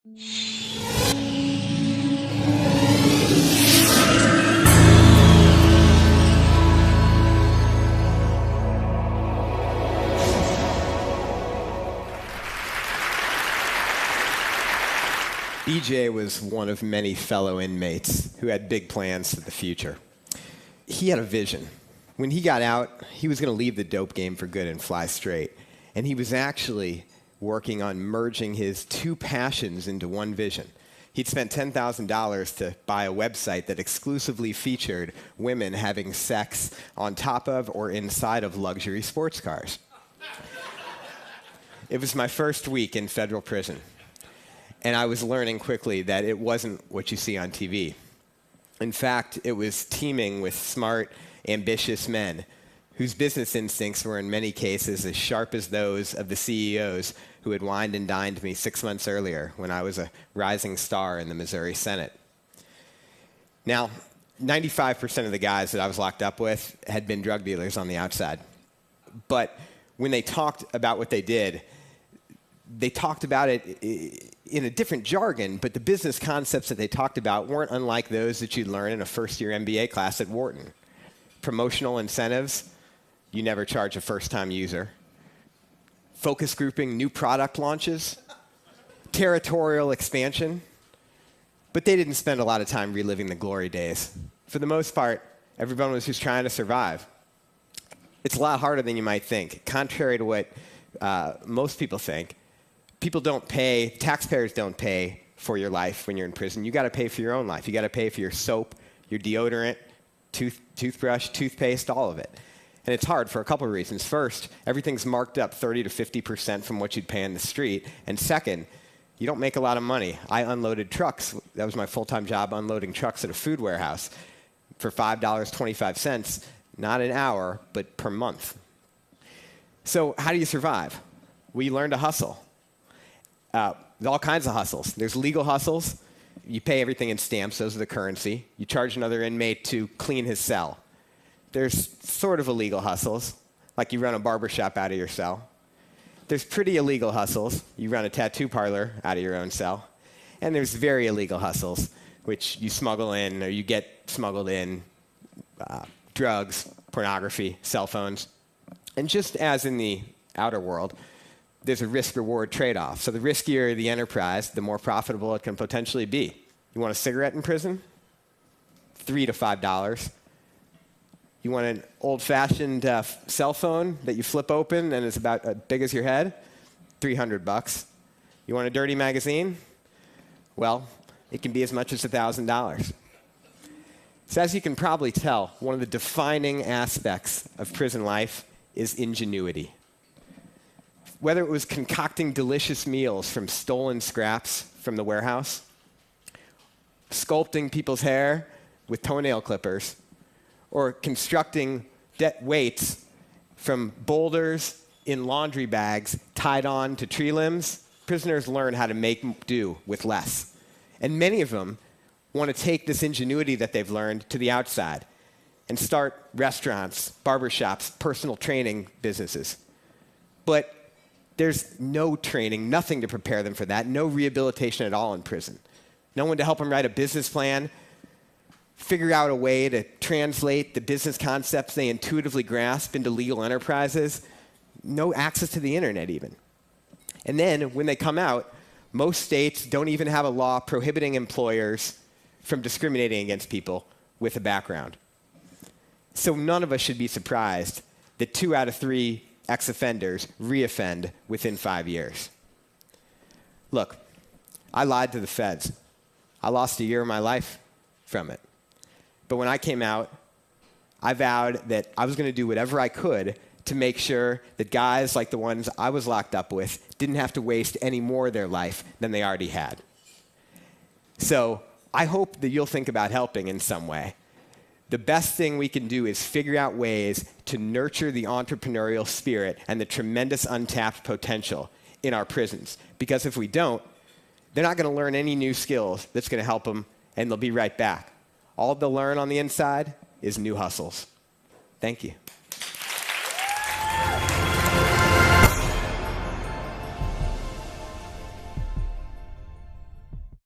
BJ was one of many fellow inmates who had big plans for the future. He had a vision. When he got out, he was going to leave the dope game for good and fly straight. And he was actually working on merging his two passions into one vision. He'd spent $10,000 to buy a website that exclusively featured women having sex on top of or inside of luxury sports cars. It was my first week in federal prison. And I was learning quickly that it wasn't what you see on TV. In fact, it was teeming with smart, ambitious men whose business instincts were in many cases as sharp as those of the CEOs who had wined and dined me 6 months earlier when I was a rising star in the Missouri Senate. Now, 95% of the guys that I was locked up with had been drug dealers on the outside. But when they talked about what they did, they talked about it in a different jargon, but the business concepts that they talked about weren't unlike those that you'd learn in a first-year MBA class at Wharton. Promotional incentives, you never charge a first-time user. Focus grouping, new product launches, territorial expansion. But they didn't spend a lot of time reliving the glory days. For the most part, everyone was just trying to survive. It's a lot harder than you might think. Contrary to what most people think, taxpayers don't pay for your life when you're in prison. You got to pay for your own life. You got to pay for your soap, your deodorant, toothbrush, toothpaste, all of it. And it's hard for a couple of reasons. First, everything's marked up 30 to 50% from what you'd pay in the street. And second, you don't make a lot of money. I unloaded trucks. That was my full-time job, unloading trucks at a food warehouse for $5.25, not an hour, but per month. So how do you survive? Well, you learn to hustle. There's all kinds of hustles. There's legal hustles. You pay everything in stamps. Those are the currency. You charge another inmate to clean his cell. There's sort of illegal hustles, like you run a barbershop out of your cell. There's pretty illegal hustles. You run a tattoo parlor out of your own cell. And there's very illegal hustles, which you smuggle in or you get smuggled in, drugs, pornography, cell phones. And just as in the outer world, there's a risk-reward trade-off. So the riskier the enterprise, the more profitable it can potentially be. You want a cigarette in prison? $3 to $5. You want an old-fashioned cell phone that you flip open and is about as big as your head? $300. You want a dirty magazine? Well, it can be as much as $1,000. So as you can probably tell, one of the defining aspects of prison life is ingenuity. Whether it was concocting delicious meals from stolen scraps from the warehouse, sculpting people's hair with toenail clippers, or constructing weights from boulders in laundry bags tied on to tree limbs, prisoners learn how to make do with less. And many of them want to take this ingenuity that they've learned to the outside and start restaurants, barbershops, personal training businesses. But there's no training, nothing to prepare them for that, no rehabilitation at all in prison. No one to help them write a business plan, figure out a way to translate the business concepts they intuitively grasp into legal enterprises, no access to the internet even. And then when they come out, most states don't even have a law prohibiting employers from discriminating against people with a background. So none of us should be surprised that 2 out of 3 ex-offenders reoffend within 5 years. Look, I lied to the feds. I lost a year of my life from it. But when I came out, I vowed that I was going to do whatever I could to make sure that guys like the ones I was locked up with didn't have to waste any more of their life than they already had. So I hope that you'll think about helping in some way. The best thing we can do is figure out ways to nurture the entrepreneurial spirit and the tremendous untapped potential in our prisons. Because if we don't, they're not going to learn any new skills that's going to help them, and they'll be right back. All they'll learn on the inside is new hustles. Thank you.